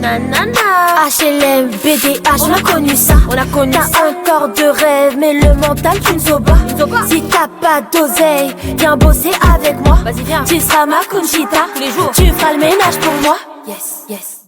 nanana. HLM, BDH, on a connu ça. T'as un corps de rêve, mais le mental tu ne sauves pas. Si t'as pas d'oseille, viens bosser avec moi. Vas-y viens, tu seras ma Conchita. Tous les jours, tu feras le ménage pour moi. Yes, yes.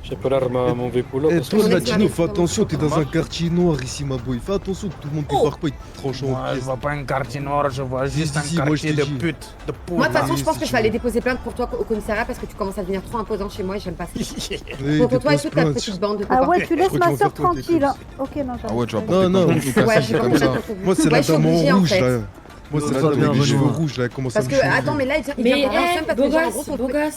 J'ai pas l'air mauvais boulot. Eh toi Latino, fais attention, t'es dans un quartier noir ici ma boy. Fais attention que tout le monde débarque pas et te tranche en Moi, je pièces. vois pas un quartier noir, je vois juste un Si, moi, quartier je de t'ai dit. pute, de poule. Moi, de toute façon, oui, je pense c'est que je vais aller sûr. déposer plainte pour toi au commissariat parce que tu commences à devenir trop imposant chez moi et j'aime pas ça. Eh, Pour toi et dépose toute ta plainte. petite bande de Ah copains. ouais, tu laisses crois qu'ils ma vont soeur faire toi, tes tranquille. Hein. cops. Ok, non, Ah ouais, tu vas Non, non, Ouais, c'est j'ai comme compris ça. ton truc. Moi c'est Ouais, la je suis dame en obligée, en rouge fait. là. Moi c'est la dame avec les cheveux rouges là, elle commence à Parce me que, changer. attends, mais là, il Mais, vient parler en scène parce que genre, en gros,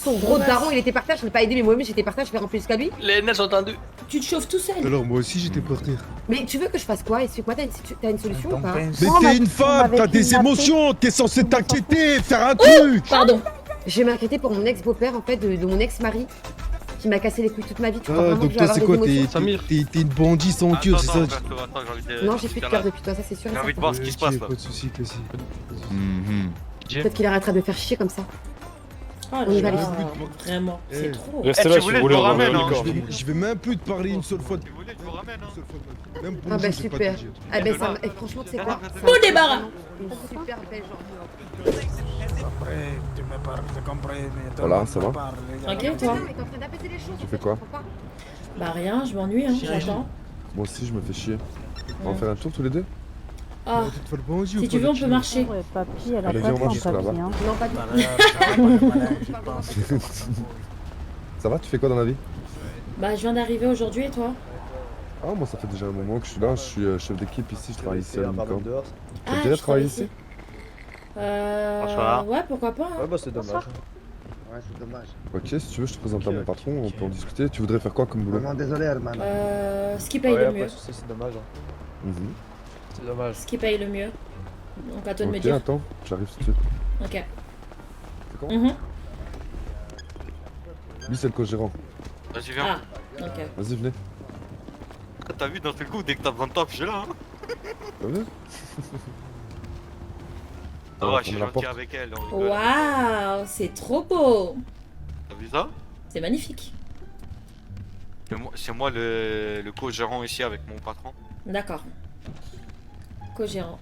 son gros daron, il était par terre, je l'ai pas aidé, mais moi-même j'étais par terre, je fais remplir jusqu'à lui. Les NS ont entendu. Tu te chauffes tout seul. Alors moi aussi j'étais par terre. Mais tu veux que je fasse quoi? Explique-moi, t'as une solution ou pas? Mais Oh, t'es une on femme, m'avait t'as des kidnappé. émotions, t'es censé t'inquiéter, faire un truc. Pardon. Je vais m'inquiéter pour mon ex-beau-père, en fait, de mon ex-mari, qui m'a cassé les couilles toute ma vie. Tu crois Ah vraiment que donc je vais toi avoir c'est des quoi, émotions? Samir. t'es une bandit sans cœur, c'est ça? Non, j'ai plus de cœur depuis toi, ça c'est sûr. et J'ai envie de certain. voir ce qui se passe là. Pas de soucis, classique. Peut-être qu'il arrêtera de me faire chier comme ça. Oh On y va, là les là, amis. vraiment, Eh. c'est trop. Restez Eh, là tu si voulais, vous voulez, je vous on va ramène, voir hein. le corps. Je vais même plus te parler une seule fois. Si vous voulez, je vous ramène. Hein. Même pour Ah le bah jeu, je vais pas super. te dire. Ah bah ça, et franchement, tu sais quoi? Bon débarras. Une super belle journée. Après, tu me parles, j'ai compris, mais tout Voilà, le monde ça me va parle, les gars. Tranquille, toi? Mais t'es en train d'apaiser les choses. Tu fais quoi? Bah rien, je m'ennuie, hein, j'attends. Moi aussi, je me fais chier. On va faire un tour tous les deux? Ah, Tu te fais le bandit ou si pas, tu veux, on peut Latino? marcher. Ouais, papy, elle a Allez, pas viens, on de marche jusque papy. là-bas. Hein. Non, pas du tout. Malheur, ah, pas de malheur, je pense. Ça va? Tu fais quoi dans la vie? Bah, je viens d'arriver aujourd'hui et toi? Ah, moi, ça fait déjà un moment que je suis là. Je suis chef d'équipe ici. Je travaille ici à l'Unicorn. Tu as Ah, déjà je travaillé travaille ici? Bonsoir. Ouais, pourquoi pas. Hein. bah c'est dommage. Ouais, c'est dommage. Ok, si tu veux, je te présente à mon patron. On peut en discuter. Tu voudrais faire quoi comme boulot? Vraiment désolé, Herman. Ce qui paye le mieux. C'est dommage. Mhm. C'est dommage. Ce qui paye le mieux. Donc à toi de me Ok, dire. attends, j'arrive tout de suite. Ok. C'est quand? Mhm. Lui, c'est le co-gérant. Vas-y, viens. Ah, ok. Vas-y, venez. T'as vu d'un seul coup, dès que t'as besoin de taf, je suis là. Hein. T'as vu? Ça Ah, va, je suis ferme la gentil porte. avec elle. On rigole. Waouh, c'est trop beau. T'as vu ça? C'est magnifique. C'est moi le co-gérant ici avec mon patron. D'accord. Co-gérant.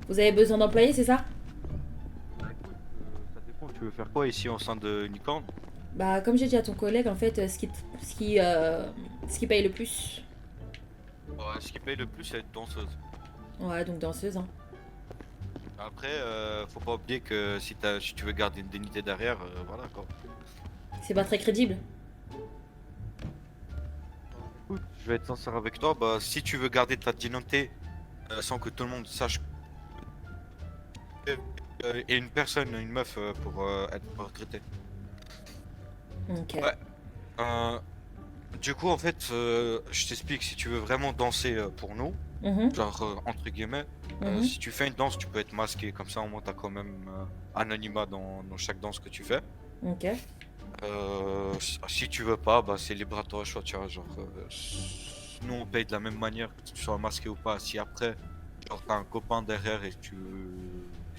Vous avez besoin d'employés, c'est ça? Ça dépend, tu veux faire quoi ici au sein de Unicorn? Bah, comme j'ai dit à ton collègue, en fait, ce qui paye le plus. Ouais, ce qui paye le plus, c'est être danseuse. Ouais, donc danseuse, hein. Après, faut pas oublier que si tu veux garder une dignité derrière, voilà quoi. C'est pas très crédible. Écoute, je vais être sincère avec toi, bah si tu veux garder ta dignité sans que tout le monde sache et une personne, une meuf pour être recrutée. Ok. Ouais. Du coup en fait, je t'explique, si tu veux vraiment danser pour nous, Mhm, genre entre guillemets, mhm. si tu fais une danse, tu peux être masqué, comme ça au moins t'as quand même anonymat dans chaque danse que tu fais. Ok. Si tu veux pas, bah c'est libre à toi, choix, tu vois, genre nous on paye de la même manière que tu sois masqué ou pas. Si après, genre t'as un copain derrière et que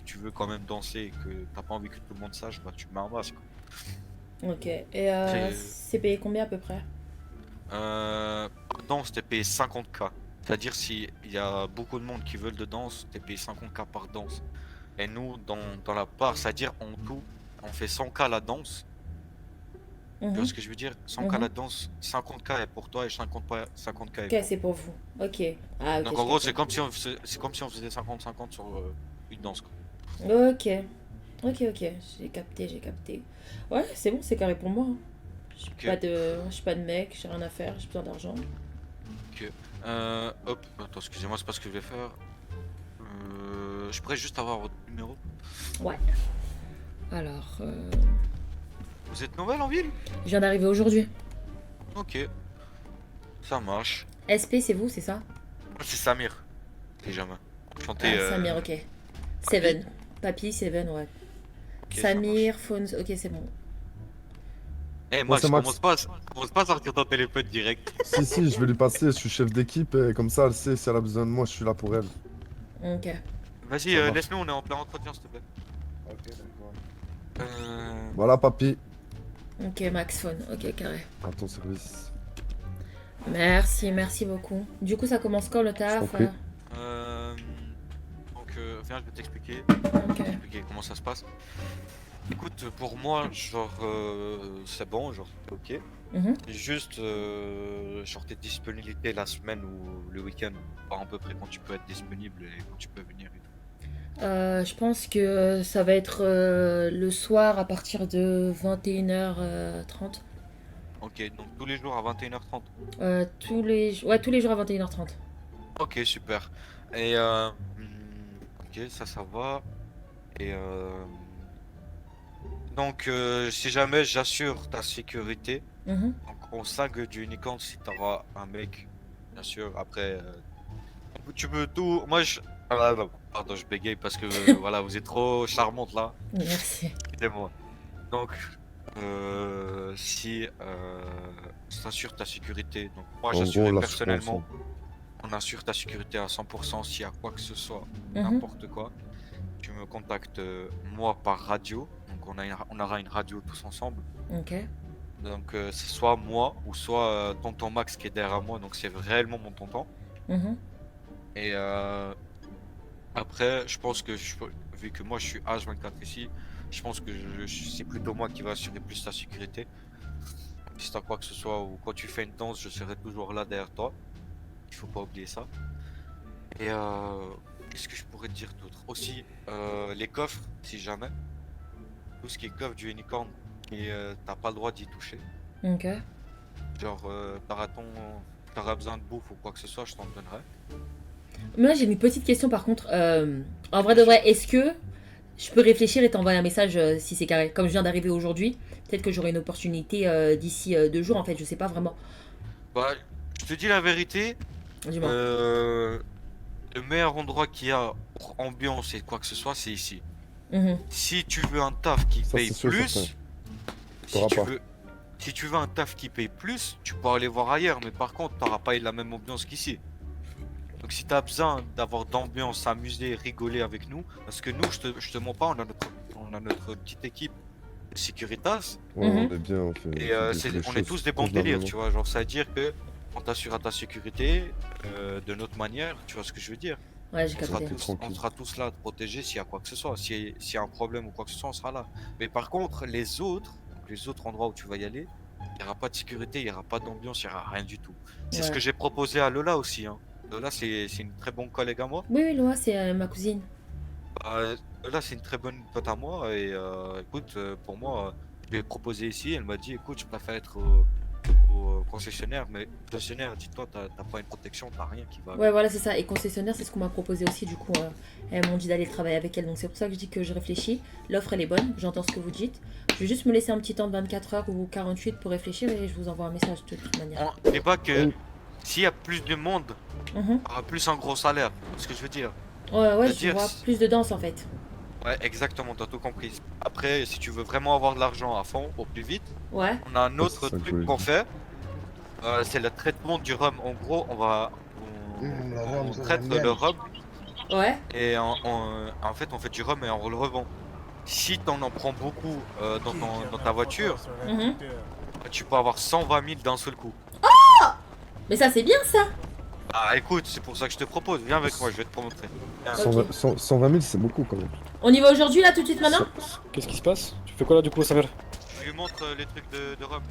tu veux quand même danser et que t'as pas envie que tout le monde sache, bah tu mets un masque. Ok. Et C'est- c'est payé combien à peu près? Par danse t'es payé 50K. C'est-à-dire s'il y a beaucoup de monde qui veulent de danse, t'es payé 50K par danse. Et nous, dans la part, c'est-à-dire en tout, on fait 100K la danse. Tu Mhm. vois ce que je veux dire? 100K Mhm. la danse, 50K est pour toi et 50K est Ok, pour c'est pour vous. Ok. Ah, ok. Donc je en gros, capte. c'est comme si on faisait 50-50 sur une danse. Quoi. Ok. Ok, ok. J'ai capté, j'ai capté. Ouais, c'est bon, c'est carré pour moi. Hein. J'ai Ok. pas de mec, j'ai rien à faire, j'ai besoin d'argent. Hop, attends, excusez-moi, c'est pas ce que je voulais faire. Je pourrais juste avoir votre numéro. Ouais. Alors, Vous êtes nouvelle en ville? je viens d'arriver aujourd'hui. Ok. Ça marche. SP, c'est vous, c'est ça? C'est Samir. Déjà Enchanté. Ah, Samir, ok. Seven. Papy, Seven, ouais. Ok, ça Samir, Phones, ok, c'est bon. Eh, Moi, moi, c'est je Max. commence pas à sortir ton téléphone direct. Si, je vais lui passer. Je suis chef d'équipe. Et comme ça, elle sait si elle a besoin de moi, je suis là pour elle. Ok. Vas-y, Ça marche. laisse-nous, on est en plein entretien, s'il te plaît. Ok, d'accord. Euh... Voilà, papy. Ok, Max Phone, ok, carré. À ton service. Merci beaucoup. Du coup, ça commence quand le taf? t'en prie. Donc, viens, je vais t'expliquer. Ok. Expliquer comment ça se passe. Écoute, pour moi, genre, c'est bon, genre, ok. C'est juste, genre, tes disponibilités la semaine ou le week-end, voir à peu près quand tu peux être disponible et quand tu peux venir. Je pense que ça va être le soir à partir de 21h30. Ok, donc tous les jours à 21h30. Tous les jours à 21h30. Ok, super. Et ok, ça va. Et donc, si jamais j'assure ta sécurité, donc au 5 du Unicorn, si t'auras un mec, bien sûr, après, tu peux tout. Moi, non, pardon, je bégaye parce que voilà, vous êtes trop charmante là. Merci. Excusez-moi. Donc, si t'assures ta sécurité, donc moi En j'assure gros, là, personnellement, on assure ta sécurité à 100% s'il y a quoi que ce soit, Mhm. n'importe quoi. Tu me contactes moi par radio, donc on aura une radio tous ensemble. Ok. Donc c'est soit moi ou soit tonton Max qui est derrière moi, donc c'est réellement mon tonton. Mhm. Et après, je pense que vu que moi je suis H24 ici, je pense que c'est plutôt moi qui va assurer plus ta sécurité. Si t'as quoi que ce soit ou quand tu fais une danse, je serai toujours là derrière toi. Il faut pas oublier ça. Et qu'est-ce que je pourrais te dire d'autre? Aussi, les coffres, si jamais. Tout ce qui est coffre du Unicorn, et t'as pas le droit d'y toucher. Ok. Genre, t'auras besoin de bouffe ou quoi que ce soit, je t'en donnerai. Mais là, j'ai une petite question par contre. En vrai de vrai, est-ce que je peux réfléchir et t'envoyer un message si c'est carré? Comme je viens d'arriver aujourd'hui, peut-être que j'aurai une opportunité d'ici 2 jours en fait, je sais pas vraiment. Bah, je te dis la vérité. Dis-moi. Le meilleur endroit qu'il y a pour ambiance et quoi que ce soit, c'est ici. Mhm. Si tu veux un taf qui Ça, paye c'est sûr, plus, certain. si T'auras tu pas. veux, si tu veux un taf qui paye plus, tu peux aller voir ailleurs, mais par contre, t'auras pas la même ambiance qu'ici. Donc si t'as besoin d'avoir d'ambiance, s'amuser, rigoler avec nous, parce que nous, je te mens pas, on a notre petite équipe de Securitas, Ouais, Mhm. on est bien, on fait. et on est tous des bons délires, tu vois, genre ça veut dire que on t'assure à ta sécurité de notre manière, tu vois ce que je veux dire. Ouais, j'ai On sera, capté. tous, Tranquille. on sera tous là, protégés s'il y a quoi que ce soit. S'il y a un problème ou quoi que ce soit, on sera là. Mais par contre, les autres endroits où tu vas y aller, il n'y aura pas de sécurité, il n'y aura pas d'ambiance, il n'y aura rien du tout. C'est ce Ouais. que j'ai proposé à Lola aussi. Hein. Lola, c'est une très bonne collègue à moi. Oui, Loa, c'est ma cousine. Lola, c'est une très bonne pote à moi. Et écoute, pour moi, je lui ai proposé ici. Elle m'a dit, écoute, je préfère être au concessionnaire. Mais concessionnaire, dis-toi, t'as pas une protection, t'as rien qui va. Ouais, voilà, c'est ça. Et concessionnaire, c'est ce qu'on m'a proposé aussi. Du coup, elles m'ont dit d'aller travailler avec elle. Donc, c'est pour ça que je dis que je réfléchis. L'offre, elle est bonne. J'entends ce que vous dites. Je vais juste me laisser un petit temps de 24 heures ou 48 pour réfléchir et je vous envoie un message de toute manière. On n'est pas que s'il y a plus de monde, Mhm. il y aura plus un gros salaire. C'est ce que je veux dire. Ouais, je C'est-à-dire, vois plus de danse en fait. Ouais, exactement, t'as tout compris. Après, si tu veux vraiment avoir de l'argent à fond, au plus vite, Ouais. on a un autre c'est ça que je truc voulais qu'on dire. fait. C'est le traitement du rhum. En gros, Le rhum, on ça, traite j'aime bien. le rhum Ouais. et en fait, on fait du rhum et on le revend. Si t'en en prends beaucoup dans ta voiture, Mhm. tu peux avoir 120 000 d'un seul coup. Mais ça, c'est bien ça. Ah, écoute, c'est pour ça que je te propose. Viens avec moi, je vais te montrer. Viens. 120 000, c'est beaucoup quand même. On y va aujourd'hui là tout de suite maintenant? Qu'est-ce qui se passe? Tu fais quoi là du coup, Samir? Je lui montre les trucs de rhum.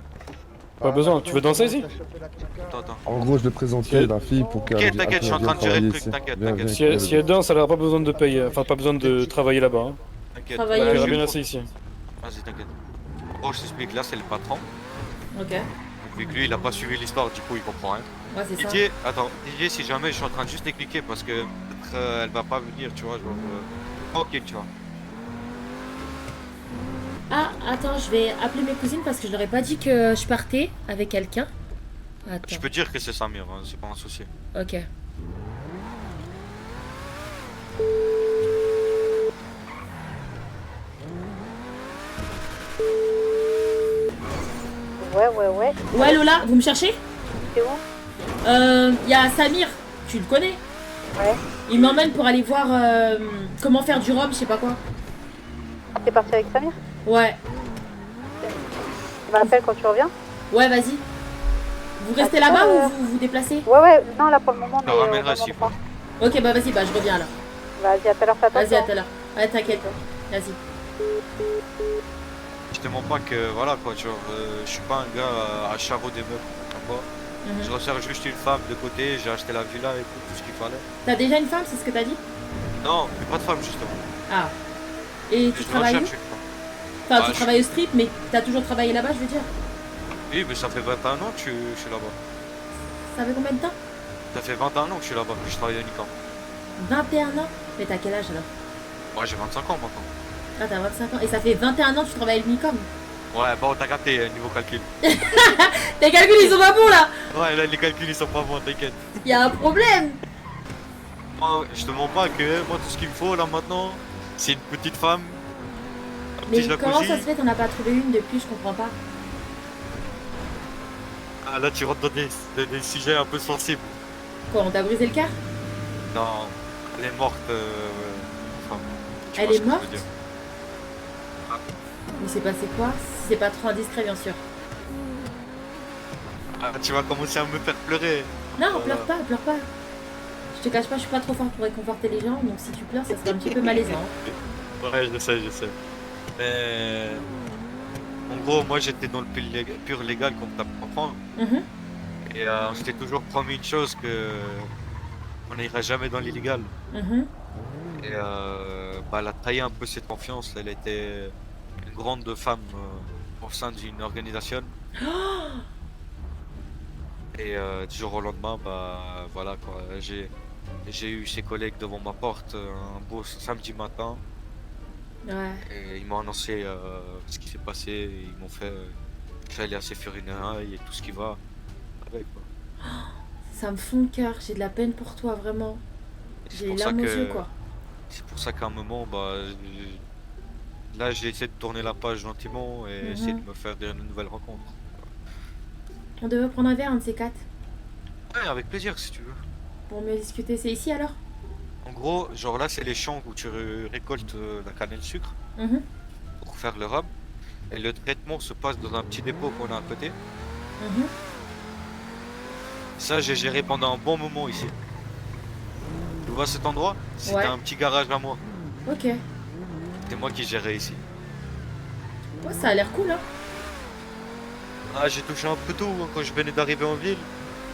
Pas besoin, tu veux danser ici? Attends. En gros, je vais présenter la fille pour qu'elle. Ok, t'inquiète, je suis en train de gérer le truc, t'inquiète, t'inquiète. Si elle danse, elle aura pas besoin de payer, enfin pas besoin de travailler là-bas. Hein. T'inquiète. Travailler. Elle Ouais, verra je bien lui assez ici. Vas-y, t'inquiète. Bon, je t'explique, là c'est le patron. Ok. Donc, vu que lui il a pas suivi l'histoire, du coup il comprend rien. Ouais, c'est ça. Didier, attends, Didier, si jamais je suis en train de juste expliquer parce que peut-être elle va pas venir, tu vois, genre. Ok, tu vois. Ah, attends, je vais appeler mes cousines parce que je leur ai pas dit que je partais avec quelqu'un. Attends. Je peux dire que c'est Samir, hein, c'est pas un souci. Ok. Ouais. Ouais, Lola, vous me cherchez? C'est où? Y a Samir, tu le connais? Ouais. Il m'emmène pour aller voir comment faire du rhum, je sais pas quoi. T'es parti avec Samir? Ouais. Tu m'appelles quand tu reviens? Ouais, vas-y. Vous restez là-bas ou vous vous déplacez? Ouais, non, là pour le moment, Je te ramènerai s'il faut. Ok, bah vas-y, bah je reviens là. Vas-y, à tout à l'heure, Vas-y, à tout à l'heure. Ouais, t'inquiète. Vas-y. Je te mens pas que, voilà quoi, genre, je suis pas un gars à charreau des meubles, d'accord. Je recherche juste une femme de côté, j'ai acheté la villa et tout ce qu'il fallait. T'as déjà une femme, c'est ce que t'as dit? Non, mais pas de femme justement. Ah. Et tu Je travailles où? recherche une femme. Enfin, Bah, tu travailles au strip, mais t'as toujours travaillé là-bas, je veux dire. Oui, mais ça fait 21 ans que je suis là-bas. Ça fait combien de temps? Ça fait 21 ans que je suis là-bas, que je travaille à Unicamp. 21 ans? Mais t'as quel âge alors? Moi j'ai 25 ans maintenant. Ah, t'as 25 ans. Et ça fait 21 ans que tu travailles à l'Unicom? Ouais, bon, t'as capté niveau calcul. Tes calculs, ils sont pas bons là! Ouais, là les calculs ils sont pas bons, t'inquiète. Y'a un problème! Moi, je te mens pas que moi tout ce qu'il me faut là maintenant, c'est une petite femme. Un Mais petit comment jacuzzi. ça se fait t'en as pas trouvé une depuis? Je comprends pas. Ah là tu rentres dans des sujets un peu sensibles. Quoi, on t'a brisé le cœur? Non, elle est morte. Enfin, tu Elle vois est ce que je veux morte? dire. Mais c'est passé quoi? Si c'est pas trop indiscret, bien sûr. Ah, tu vas commencer à me faire pleurer. Non, Voilà. pleure pas, pleure pas. Je te cache pas, je suis pas trop fort pour réconforter les gens, donc si tu pleures, ça serait un petit peu malaisant. Ouais, je sais. Mais... En gros, moi j'étais dans le pur légal comme t'as pu comprendre. Mhm. Et on s'était toujours promis une chose que on n'ira jamais dans l'illégal. Mhm. Et bah, elle a trahi un peu cette confiance. Elle était une grande femme au sein d'une organisation. Et du jour au lendemain, bah voilà quoi. J'ai eu ses collègues devant ma porte un beau samedi matin. Ouais. Et ils m'ont annoncé ce qui s'est passé. Et ils m'ont fait qu'il fallait assez funérailles et tout ce qui va avec quoi. Ça me fond le cœur, j'ai de la peine pour toi, vraiment. C'est J'ai les pour ça larmes aux que- yeux, quoi. C'est pour ça qu'à un moment, bah, là j'ai essayé de tourner la page gentiment et essayer de me faire de nouvelles rencontres. On devait prendre un verre, un de ces quatre, Ouais, avec plaisir si tu veux. pour mieux discuter. C'est ici alors? En gros, genre là c'est les champs où tu récoltes la canne et le sucre Mhm. pour faire le rhum. Et le traitement se passe dans un petit dépôt qu'on a à côté. Mhm. Ça j'ai géré pendant un bon moment ici. Tu vois cet endroit? C'était Ouais. un petit garage à moi. Ok. C'était moi qui gérais ici. Ouais, ça a l'air cool, hein. Ah, j'ai touché un peu tout hein, quand je venais d'arriver en ville.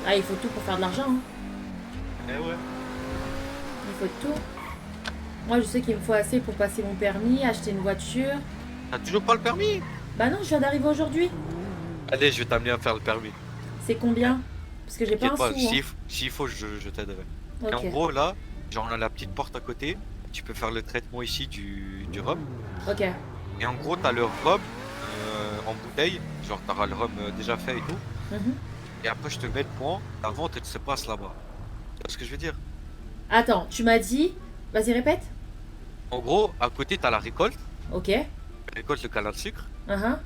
Ah, il faut tout pour faire de l'argent, hein. Eh ouais. Il faut tout. Moi, je sais qu'il me faut assez pour passer mon permis, acheter une voiture. T'as toujours pas le permis? Bah non, je viens d'arriver aujourd'hui. Allez, je vais t'amener à faire le permis. C'est combien? Parce que j'ai pas un T'inquiète sou, pas, hein. s'il faut, je t'aiderai. Et Ok. en gros, là, genre, on a la petite porte à côté. Tu peux faire le traitement ici du rhum. Ok. Et en gros, t'as le rhum en bouteille. Genre, t'auras le rhum déjà fait et tout. Mhm. Et après, je te mets le point. La vente, elle se passe là-bas. Tu vois ce que je veux dire? Attends, tu m'as dit... Vas-y, répète. En gros, à côté, t'as la récolte. Ok. Tu récoltes le canne à sucre. Uh-huh.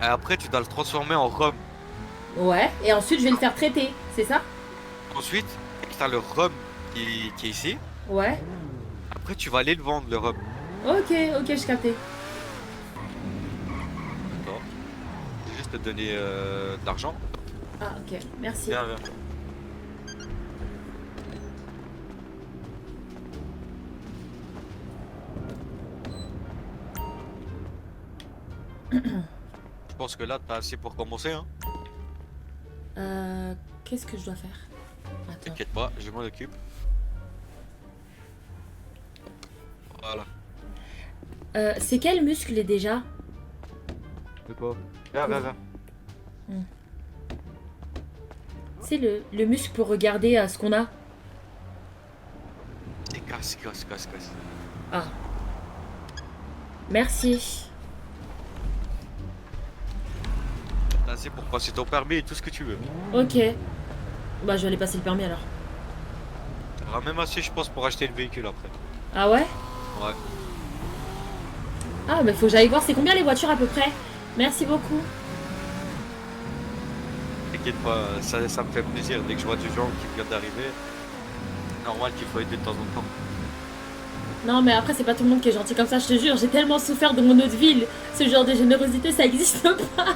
Et après, tu dois le transformer en rhum. Ouais. Et ensuite, je vais le faire traiter. C'est ça? Ensuite, t'as le rhum qui est ici. Ouais. Après, tu vas aller le vendre, le rhum. Ok, je captais. D'accord. Je vais juste te donner de l'argent. Ah, ok. Merci. Viens, viens. Je pense que là, t'as assez pour commencer, hein. Qu'est-ce que je dois faire? Attends. T'inquiète pas, je m'en occupe. Voilà. C'est quel muscle déjà? De quoi? Viens, viens, viens. C'est le muscle pour regarder ce qu'on a. Et casse. Ah. Merci. T'as assez pour passer ton permis et tout ce que tu veux. Ok. Bah, je vais aller passer le permis alors. T'auras même assez, je pense, pour acheter le véhicule après. Ah ouais? Ouais. Ah, mais faut que j'aille voir c'est combien les voitures à peu près. Merci beaucoup. T'inquiète pas, ça me fait plaisir. Dès que je vois des gens qui viennent d'arriver, normal qu'il faut aider de temps en temps. Non, mais après, c'est pas tout le monde qui est gentil comme ça, je te jure. J'ai tellement souffert de mon autre ville. Ce genre de générosité, ça existe pas.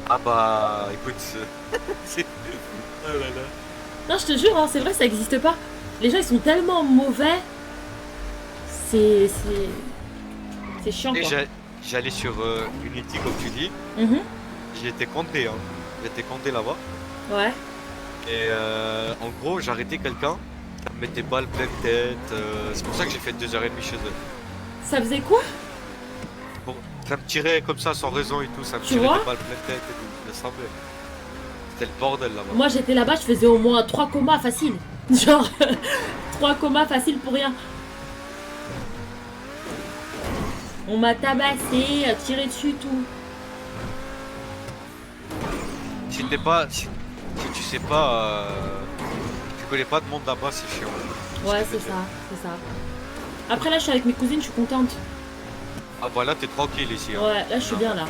Ah bah, écoute, c'est... Oh là là. Non, je te jure, hein, c'est vrai, ça existe pas. Les gens, ils sont tellement mauvais. C'est chiant, Et quoi. j'allais sur Unity, comme tu dis. Mhm. J'ai été compté, hein. J'ai été compté là-bas. Ouais. Et en gros, j'arrêtais quelqu'un, ça me mettait balle pleine tête. C'est pour ça que j'ai fait 2h30 chez eux. Ça faisait quoi? Bon, ça me tirait comme ça sans raison et tout, ça me Tu tirait vois des balles pleine tête et tout. Ça semblait. C'était le bordel là-bas. Moi, j'étais là-bas, je faisais au moins 3 comas faciles. Genre, 3 comas faciles pour rien. On m'a tabassé, tiré dessus, tout. Si t'es pas. Si tu sais pas. Tu connais pas de monde là-bas, c'est chiant. Ouais, c'est ça, c'est ça. Après, là, je suis avec mes cousines, je suis contente. Ah bah là, t'es tranquille ici. Hein. Ouais, là, je suis bien, là.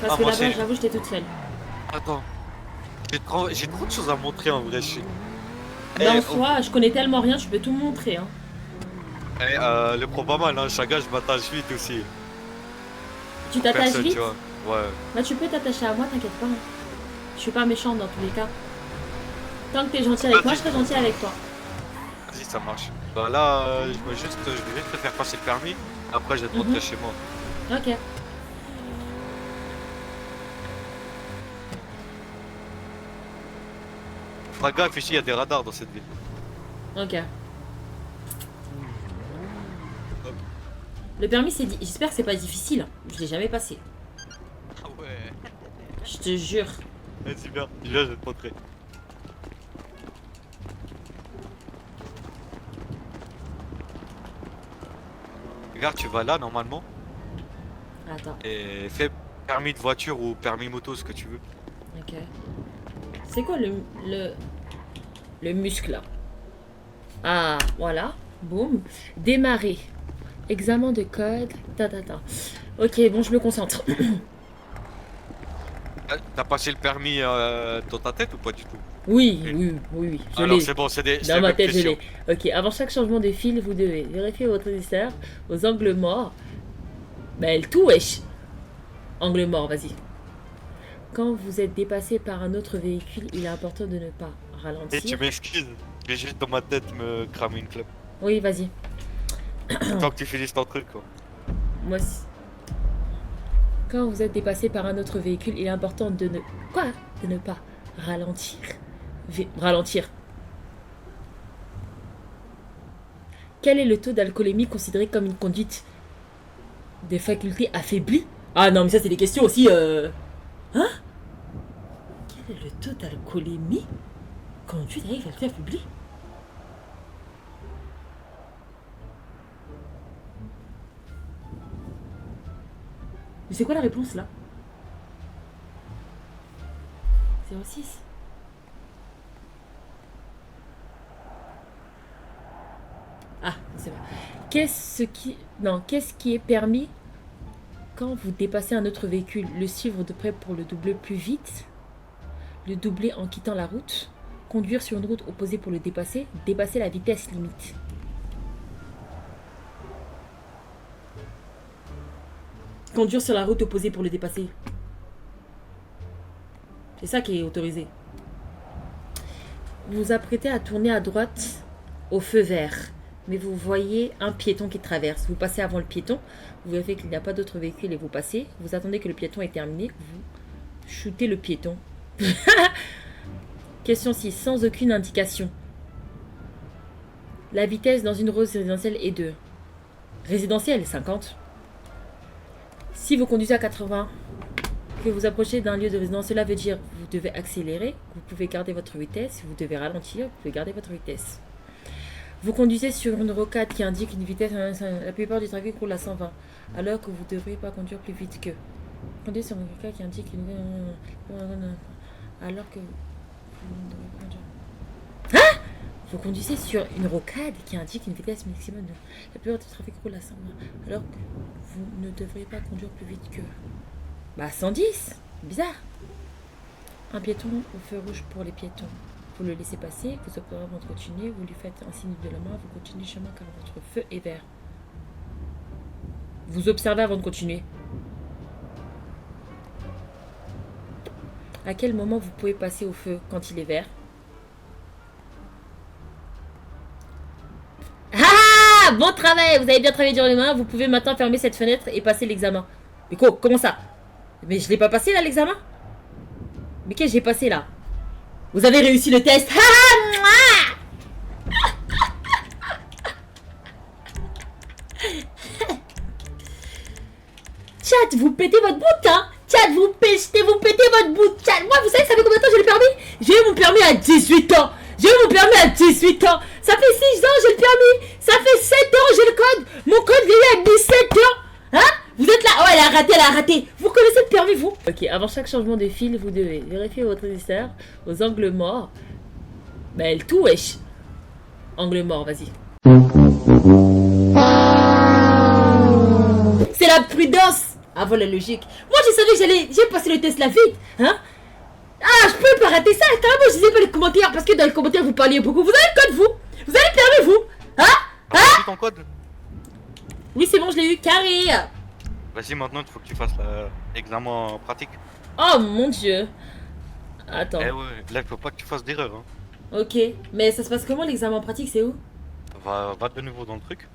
Parce Ah, que moi, là-bas, c'est- j'avoue, j'étais toute seule. Attends. J'ai trop de choses à montrer en vrai. Mais en soi, je connais tellement rien, je peux tout montrer, hein. Le pro pas mal, hein. Chacun, je m'attache vite aussi. Tu t'attaches Personne, vite? tu vois. Ouais. Bah, tu peux t'attacher à moi, t'inquiète pas. Hein. Je suis pas méchante dans tous les cas. Tant que t'es gentil avec moi, je serai gentil avec toi. Vas-y, ça marche. Bah là, je vais juste te faire passer le permis. Après, je vais te rentrer chez moi. Ok. Fera gaffe, ici, il y a des radars dans cette ville. Ok. Le permis, c'est... J'espère que c'est pas difficile. Je l'ai jamais passé. Ah ouais. Je te jure. Vas-y, bien. Je vais te montrer. Regarde, tu vas là, normalement. Attends. Et fais permis de voiture ou permis moto, ce que tu veux. Ok. C'est quoi le muscle là? Ah, voilà. Boum. Démarrer. Examen de code. Ta. Ok, bon, je me concentre. T'as passé le permis dans ta tête ou pas du tout? Oui. Je Alors l'ai. c'est bon, c'est des Dans ma tête, je questions. l'ai. Ok, avant chaque changement de fil, vous devez vérifier votre résisteur aux angles morts. Ben, le tout, wesh. Angle mort, vas-y. Quand vous êtes dépassé par un autre véhicule, il est important de ne pas Et tu ralentir. m'excuses, j'ai juste dans ma tête me cramer une clope. Oui, vas-y. Tant que tu finisses ton truc, quoi. Moi aussi. Quand vous êtes dépassé par un autre véhicule, il est important de ne... Quoi? De ne pas ralentir. Ralentir. Quel est le taux d'alcoolémie considéré comme une conduite des facultés affaiblies? Ah non, mais ça, c'est des questions aussi... Hein? Quel est le taux d'alcoolémie conduite des facultés affaiblies? Mais c'est quoi la réponse là? 06. Ah, c'est bon. Qu'est-ce qui est permis quand vous dépassez un autre véhicule? Le suivre de près pour le doubler plus vite, le doubler en quittant la route, conduire sur une route opposée pour le dépasser, dépasser la vitesse limite. Conduire sur la route opposée pour le dépasser. C'est ça qui est autorisé. Vous vous apprêtez à tourner à droite au feu vert. Mais vous voyez un piéton qui traverse. Vous passez avant le piéton. Vous vérifiez qu'il n'y a pas d'autres véhicules et vous passez. Vous attendez que le piéton ait terminé. Vous shootez le piéton. Question 6. Sans aucune indication. La vitesse dans une rose résidentielle est de... Résidentielle, 50. Si vous conduisez à 80, que vous approchez d'un lieu de résidence, cela veut dire que vous devez accélérer, vous pouvez garder votre vitesse, vous devez ralentir, vous pouvez garder votre vitesse. Vous conduisez sur une rocade qui indique une vitesse, la plupart du trafic roule à 120, alors que vous ne devriez pas conduire plus vite que. Vous conduisez sur une rocade qui indique une... alors que vous ne devrez pas conduire. Hein? Vous conduisez sur une rocade qui indique une vitesse maximum de... La plupart du trafic roule à 120, alors que vous ne devriez pas conduire plus vite que... Bah 110, bizarre. Un piéton au feu rouge pour les piétons. Vous le laissez passer, vous observez avant de continuer, vous lui faites un signe de la main, vous continuez le chemin car votre feu est vert. Vous observez avant de continuer. À quel moment vous pouvez passer au feu quand il est vert? Ah, bon travail, vous avez bien travaillé durant les mains. Vous pouvez maintenant fermer cette fenêtre et passer l'examen. Mais quoi, comment ça? Mais je l'ai pas passé là l'examen? Mais qu'est-ce que j'ai passé là? Vous avez réussi le test. Chat, vous pétez votre bout, hein? Chat, vous pétez votre bout. Chat, moi, vous savez, ça fait combien de temps j'ai le permis? J'ai eu mon permis à 18 ans. J'ai eu mon permis à 18 ans. Ça fait 6 ans, j'ai le permis. Ça fait 7 ans, j'ai le code. Mon code, il est à 17 ans. Hein? Vous êtes là? Oh, elle a raté. Vous connaissez le permis, vous? Ok, avant chaque changement de fil, vous devez vérifier votre résisteur aux angles morts. Bah, elle tout, wesh. Angle mort, vas-y. C'est la prudence avant la logique. Moi, je savais que j'ai passé le test la vite. Hein? Ah, je peux pas rater ça. Carrément, je disais pas les commentaires parce que dans les commentaires, vous parliez beaucoup. Vous avez le code, vous? Vous avez le permis, vous? Hein? Hein? ton code? Oui, c'est bon, je l'ai eu. Carré. Vas-y, maintenant, il faut que tu fasses l'examen pratique. Oh mon dieu. Attends. Eh ouais, là, il faut pas que tu fasses d'erreur. Hein. Ok, mais ça se passe comment l'examen pratique? C'est où? Va de nouveau dans le truc.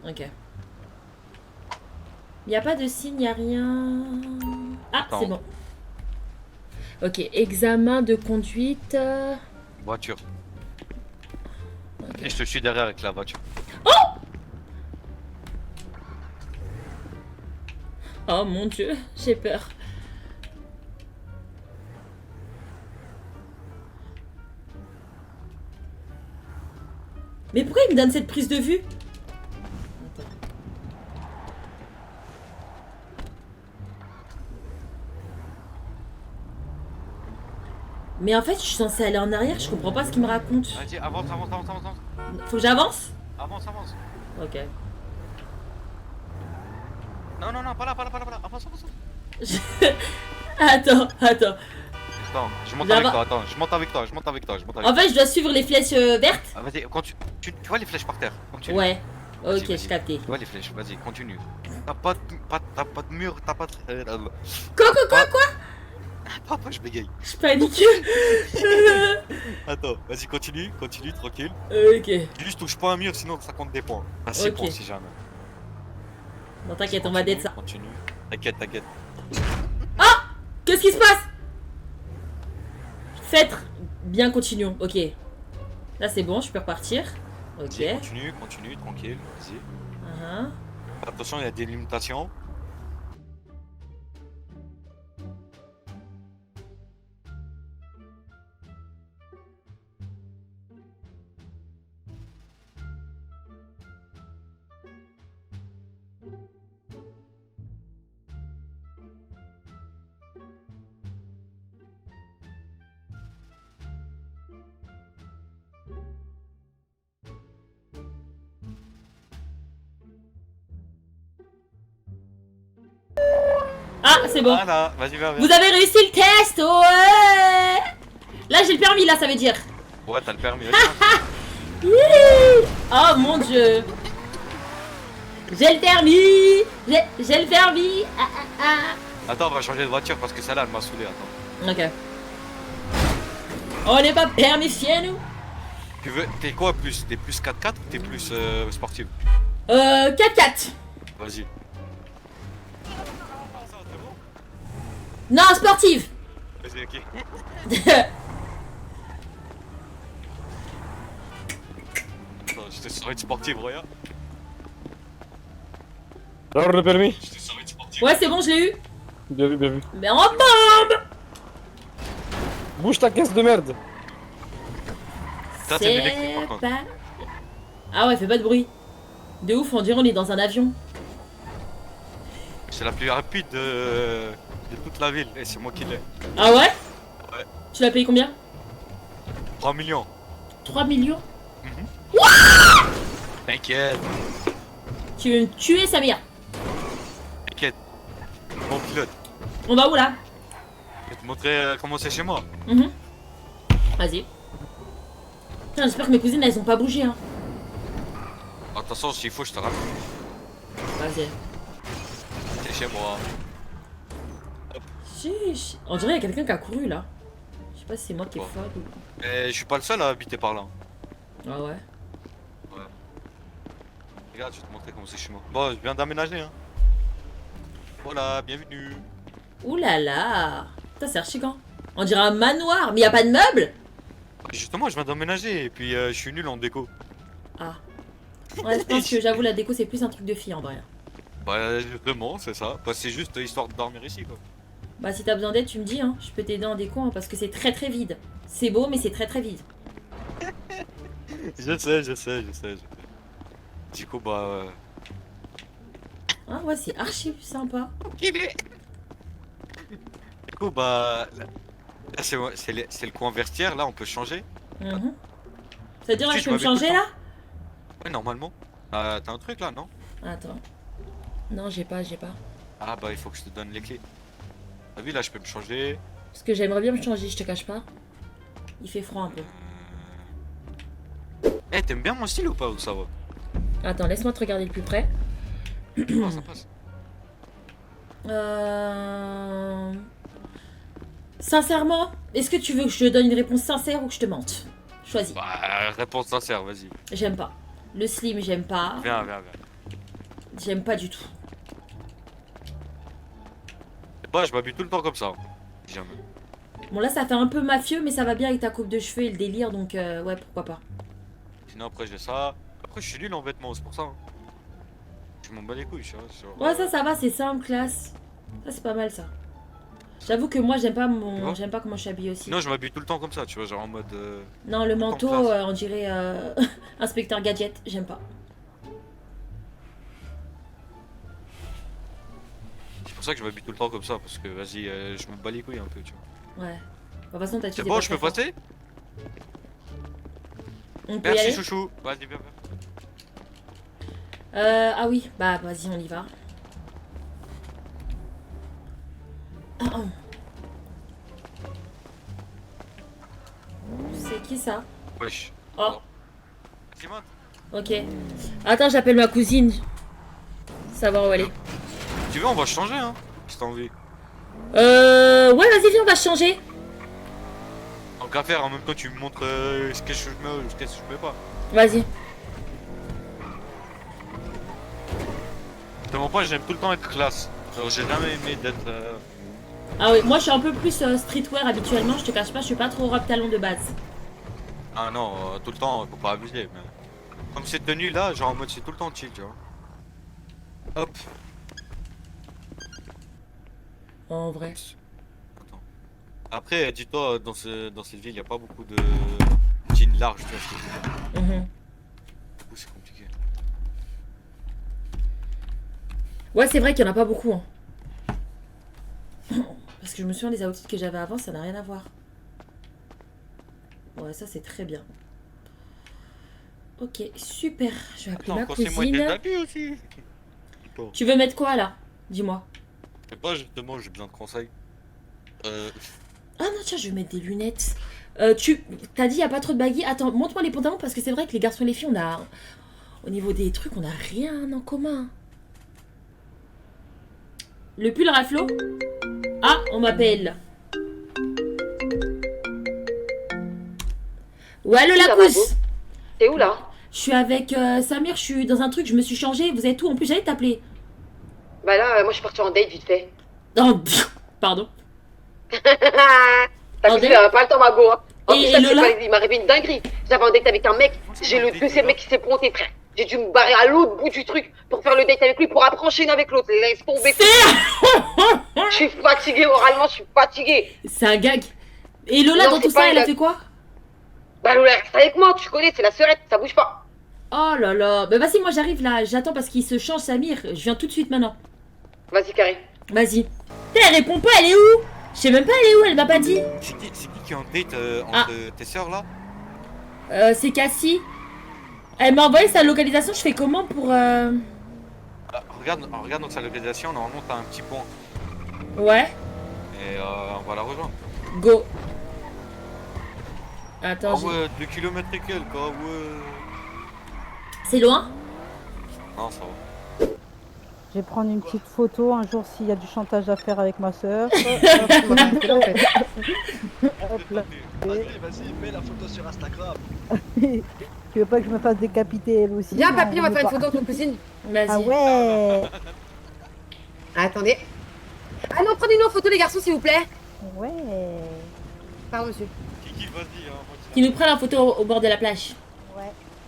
Ok. Y a pas de signe, y a rien. Ah, c'est bon. Ok, examen de conduite. Voiture. Okay. Et je te suis derrière avec la voiture. Oh mon dieu, j'ai peur. Mais pourquoi il me donne cette prise de vue? Attends. Mais en fait, je suis censée aller en arrière, je comprends pas ce qu'il me raconte. Vas-y, avance. Faut que j'avance? Avance. Ok. Non, pas là. Avance. Attends. Attends, je monte avec toi. En fait, je dois suivre les flèches vertes? Ah, vas-y, tu vois les flèches par terre. Continue. Ouais. Ok, Vas-y. j'ai capté. Tu vois les flèches, vas-y, continue. T'as pas de mur, t'as pas de... Quoi? Papa, je bégaye. Je panique. Attends, vas-y, continue, tranquille. Ok. Juste touche pas un mur, sinon ça compte des points. Ah, 6 points si jamais. Non, t'inquiète, on va d'être ça. Continue. T'inquiète. Ah! Qu'est-ce qui se passe? Faites bien, continuons. Ok. Là, c'est bon, je peux repartir. Ok. Continue, tranquille, vas-y. Attention, il y a des limitations. Ah, c'est bon. Voilà, vas-y, viens. Vous avez réussi le test, ouais. Là, j'ai le permis, là, ça veut dire. Ouais, t'as le permis. Oh mon dieu. J'ai le permis. J'ai le permis. Attends, on va changer de voiture parce que celle-là, elle m'a saoulé. Attends. Ok. On n'est pas permissier, nous. Tu veux... T'es quoi plus? T'es plus 4x4 ou t'es plus sportive? 4x4. Vas-y. Non, sportive. Vas-y, ok. Attends, je te sors une sportive, regarde. Alors le permis? Je te sors une sportive. Ouais, c'est bon, je l'ai eu. Bien vu. Mais en bombe. Bouge ta caisse de merde. Ça, c'est l'électrique par contre. Ah ouais, fait pas de bruit. De ouf, on dirait on est dans un avion. C'est la plus rapide de toute la ville et c'est moi qui l'ai. Ah ouais? Ouais. Tu l'as payé combien? 3 millions. 3 millions? T'inquiète. Tu veux me tuer, Samir? T'inquiète. Bon pilote. On va où là? Je vais te montrer comment c'est chez moi. Vas-y. Putain, j'espère que mes cousines elles ont pas bougé, hein. Attention, s'il faut, je te ramène. Vas-y. C'est chez moi. Chiche. On dirait qu'il y a quelqu'un qui a couru là. pas si c'est moi qui est Bon. folle ou... Mais je suis pas le seul à habiter par là. Ah ouais. Regarde, je vais te montrer comment c'est chez moi. Bon, je viens d'aménager, hein. Voilà, bienvenue. Ouh là là. Putain, c'est archi grand. On dirait un manoir, mais y a pas de meubles. Justement, je viens d'emménager et puis je suis nul en déco. Ah. Ouais, je pense que j'avoue, la déco, c'est plus un truc de fille en vrai. Bah, justement, c'est ça. Bah, c'est juste histoire de dormir ici, quoi. Bah, si t'as besoin d'aide, tu me dis, hein. Je peux t'aider en déco, hein, parce que c'est très très vide. C'est beau, mais c'est très très vide. Je sais. Du coup, bah. Ah ouais, c'est archi sympa. Du coup, bah. Là, c'est le coin vestiaire, là, on peut changer. Mhm. C'est-à-dire, là, Si, je je peux me m'avais tout le changer là? Ouais, normalement. T'as un truc là, non? Attends. Non, j'ai pas. Ah, bah, il faut que je te donne les clés. T'as vu, là, je peux me changer. Parce que j'aimerais bien me changer, je te cache pas. Il fait froid un peu. Eh, t'aimes bien mon style ou pas, ou ça va? Attends, laisse-moi te regarder de plus près. Non, ça passe. Sincèrement, est-ce que tu veux que je te donne une réponse sincère ou que je te mente? Choisis. Bah, réponse sincère, vas-y. J'aime pas. Le slim, j'aime pas. Viens. J'aime pas du tout. Bah, je m'habille tout le temps comme ça. Jamais. Bon, là, ça fait un peu mafieux, mais ça va bien avec ta coupe de cheveux et le délire, donc ouais, pourquoi pas. Sinon, après, j'ai ça. Après, je suis nul en vêtements, c'est pour ça. Hein. Je m'en bats les couilles, ça. Ouais, ça va, c'est simple, classe. Ça, c'est pas mal, ça. J'avoue que moi, j'aime pas comment je suis habillée aussi. Non, je m'habille tout le temps comme ça, tu vois, genre en mode. Non, le manteau, en place. on dirait inspecteur gadget, j'aime pas. C'est pour ça que je m'habille tout le temps comme ça, parce que vas-y, je me bats les couilles un peu, tu vois. Ouais. De toute façon, t'as C'est bon, je peux passer? On peut y Merci, aller? chouchou. Vas-y, bien. Ah oui, bah vas-y, on y va. C'est qui ça? Wesh. Oh, Vas-y, monte. ok. Attends, j'appelle ma cousine. Savoir où elle est. Tu veux, on va changer, hein, si t'as envie. Ouais, vas-y, viens, on va changer. En qu'à faire, en même temps, tu me montres ce que je mets ou ce que je mets pas. Vas-y. Te mens pas, j'aime tout le temps être classe. Genre, j'ai jamais aimé d'être. Ah oui, moi je suis un peu plus streetwear habituellement, je te cache pas, je suis pas trop robe talon de base. Ah non, tout le temps, faut pas abuser. Mais... Comme cette tenue là, genre en mode c'est tout le temps chill, tu vois. Hop. En vrai. Attends. Après, dis-toi, dans cette ville, y a pas beaucoup de jeans larges, tu vois ce que je veux dire. Du coup, c'est compliqué. Ouais, c'est vrai qu'il y en a pas beaucoup. Hein. Parce que je me souviens des outfits que j'avais avant, ça n'a rien à voir. Ouais, ça c'est très bien. Ok, super. Je vais appeler ma conseille-moi des cousine. habits aussi. Tu veux mettre quoi là? Dis-moi. Je sais pas, justement, j'ai besoin de conseils. Ah non, tiens, je vais mettre des lunettes. T'as dit il y a pas trop de baguilles. Attends, montre-moi les pantalons parce que c'est vrai que les garçons et les filles, on a... Au niveau des trucs, on a rien en commun. Le pull Raflo. Ah, on m'appelle. Ouais, le Lacoste. T'es où là? Je suis avec Samir, je suis dans un truc, je me suis changée. Vous avez tout, en plus j'allais t'appeler. Bah là, moi je suis partie en date vite fait. Non, pardon. T'as vu, pas le temps, ma go. Hein. En Et plus, ça, Lola il m'est arrivé une dinguerie. J'avais un date avec un mec, j'ai le deuxième mec qui s'est pointé, frère. J'ai dû me barrer à l'autre bout du truc pour faire le date avec lui, pour après enchaîner avec l'autre. Laisse tomber. Je suis fatiguée, oralement, je suis fatiguée. C'est un gag. Et Lola, Non, dans c'est tout ça, pas elle un a gag. fait quoi? Bah Lola, reste avec moi, tu connais, c'est la sœurette, ça bouge pas. Oh là là. Bah vas-y, moi j'arrive là. J'attends parce qu'il se change Samir. Je viens tout de suite maintenant. Vas-y, carré. Vas-y. Elle répond pas, elle est où? Je sais même pas elle est où, elle m'a pas dit. C'est qui est en date entre tes sœurs là? C'est Cassie. Elle m'a envoyé sa localisation, je fais comment pour... Regarde dans sa localisation, normalement t'as un petit point. Ouais. Et on va la rejoindre. Go. Attends, Ah ouais, 2 km et quelques, ah ouais. C'est loin? Non, ça va. Je vais prendre une petite photo un jour s'il y a du chantage à faire avec ma soeur. plaît. Vas-y, mets la photo sur Instagram. Tu veux pas que je me fasse décapiter elle aussi? Viens, non, papy, on va mais faire une pas. photo entre cousines. Vas-y. Ah ouais. Attendez. Ah non, prenez-nous en photo, les garçons, s'il vous plaît. Ouais. Pardon, monsieur. Kiki, vas-y, hein. Qui nous prennent la photo au bord de la plage.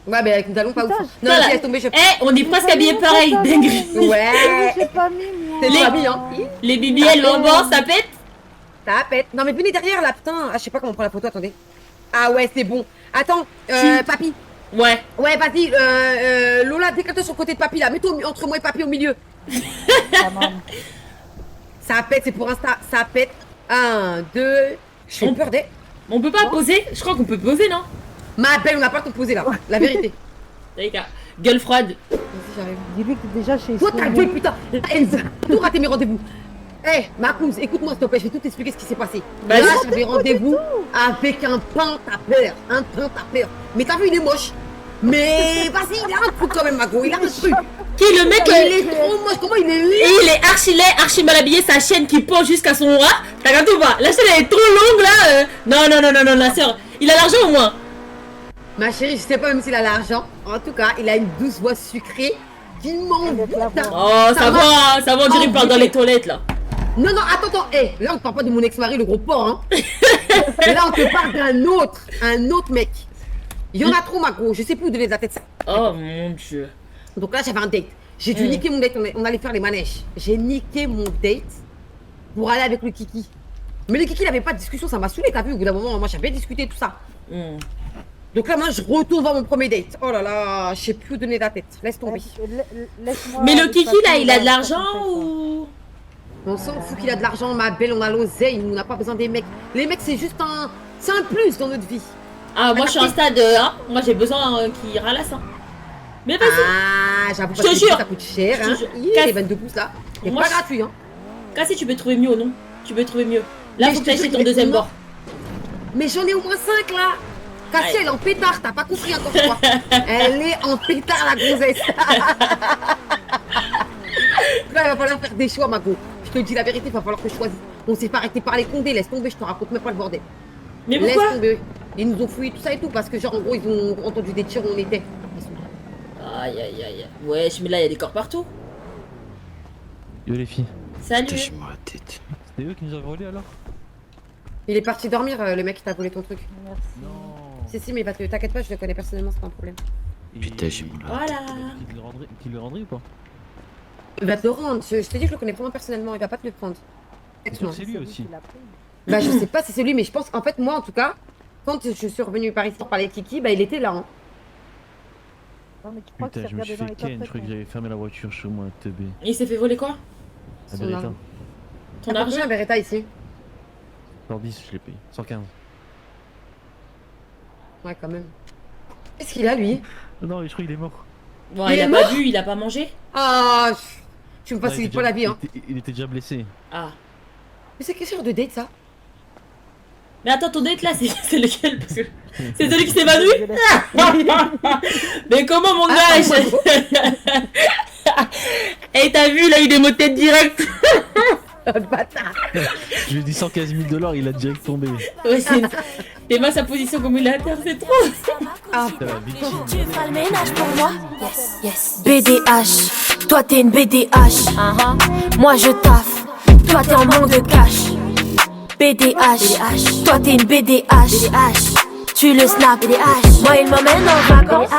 Ouais, mais avec nous talons pas ouf. Putain, Non, Voilà. si elle tombée, je. Eh, on est presque habillés pareil, dingue. Ouais. J'ai pas mis moi. C'est Les- pas mis, hein. Les BBL vont bon, ça pète. Ça pète. Non, mais venez derrière là, putain. Ah, je sais pas comment on prend la photo, attendez. Ah ouais, c'est bon. Attends, papy. Ouais. Ouais, vas-y, Lola, décale-toi sur le côté de papy là. Mets-toi entre moi et papy au milieu. Ça pète, c'est pour Insta. Ça pète. 1, 2. Je fais peur des. On peut pas poser. Je crois qu'on peut poser, non? Ma belle, on n'a pas le temps de poser là. La vérité. D'accord. Gueule froide. Vas-y, j'arrive. Dis-lui que t'es déjà chez Toi, ta Sony. gueule, putain. Enza, tout raté mes rendez-vous. Eh, Marcouze, écoute-moi s'il te plaît, je vais tout t'expliquer ce qui s'est passé. Vas-y. Là, j'avais rendez-vous avec un pentapeur. Un pentapeur. Mais t'as vu, il est moche. Mais vas-y, il a un truc quand même, Mago. Il a un truc. Qui le mec Il est trop moche. Comment il est Et laid. il est archi laid, archi mal habillé, sa chaîne qui pend jusqu'à son bras. T'as regardé ou pas? La chaîne elle est trop longue là. Non, la sœur. Il a l'argent au moins. Ma chérie, je sais pas même s'il a l'argent. En tout cas, il a une douce voix sucrée qui m'envoûte. Oh, ça va, on dirait qu'il parle dans les toilettes là. Non, attends. Eh, là, on te parle pas de mon ex-mari, le gros porc, hein. Là, on te parle d'un autre mec. Il y en a trop, Mago. Je sais plus où donner la tête ça. Oh mon dieu. Donc là, j'avais un date. J'ai dû niquer mon date. On allait faire les manèges. J'ai niqué mon date pour aller avec le Kiki. Mais le Kiki, il avait pas de discussion. Ça m'a saoulé, t'as vu. Au bout d'un moment, moi, j'avais discuté tout ça. Donc là, moi, je retourne voir mon premier date. Oh là là, je sais plus où donner la tête. Laisse tomber. Mais le Kiki là, il a de l'argent ou? On s'en fout qu'il a de l'argent, ma belle. On a l'oseille. On n'a pas besoin des mecs. Les mecs, c'est juste c'est un plus dans notre vie. Ah, moi je suis en stade, hein. Moi j'ai besoin qu'il ralasse, hein. Mais vas-y. Ah, j'avoue, Je te jure. ça coûte cher, Je te hein. jure. Les 22 pouces là. C'est Moi, pas je- gratuit, hein. Cassie, tu peux trouver mieux ou non? Tu peux trouver mieux. Là, Mais faut je que t'ailles te chez jure ton qu'il est deuxième trop bord. Mais j'en ai au moins 5 là. Cassie, Aïe. elle est en pétard, t'as pas compris encore quoi. Elle est en pétard, la grossesse. Là, il va falloir faire des choix, Mago. Je te dis la vérité, il va falloir que je choisisse. On s'est pas arrêté par les condés, laisse tomber, je te raconte même pas le bordel. Mais Laisse pourquoi? tomber. Ils nous ont fouillé tout ça et tout parce que genre en gros ils ont entendu des tirs où on était. Aïe. Wesh, mais là il y a des corps partout. Yo les filles. Salut. Touche-moi la tête. C'était eux qui nous ont volé alors? Il est parti dormir, le mec qui t'a volé ton truc. Merci. Non. Si, mais parce que t'inquiète pas, je le connais personnellement, c'est pas un problème. Putain, j'ai mon Voilà. Qui le rendrait ou pas? Il va te le rendre, je te dis que je le connais vraiment personnellement, il va pas te le prendre. C'est lui aussi. Bah je sais pas si c'est lui, mais je pense, en fait moi en tout cas, quand je suis revenue par ici pour parler de Kiki, bah il était là. Hein. Non, mais tu crois Putain, que je me suis fait ken, je croyais que j'avais fermé la voiture chez moi, teubé. Il s'est fait voler quoi? La Son Beretta. argent. Ton T'as argent? combien un Beretta ici? 110, je l'ai payé. 115. Ouais quand même. Qu'est-ce qu'il a lui? Non, mais je crois qu'il est mort. Bon, Il il est a mort pas bu, il a pas mangé? Ah, tu me Non, il facilites était pas la déjà- vie hein. il était déjà blessé. Ah. Mais c'est quel genre de date ça? Mais attends, ton date là, c'est lequel? Parce que c'est celui qui s'est évanoui? Mais comment mon gars? Eh, t'as vu, là, il est mots de tête direct. Bâtard. Je lui ai dit 115 000 $, il a direct tombé. Ouais, t'es pas sa position comme il est à terre, c'est trop. Ah, Putain, la victime. Tu feras le ménage pour moi? Yes. BDH, toi t'es une BDH. Moi je taffe, toi t'es en manque de cash. BDH, toi t'es une BDH. Tu le snap, moi il m'emmène en vacances.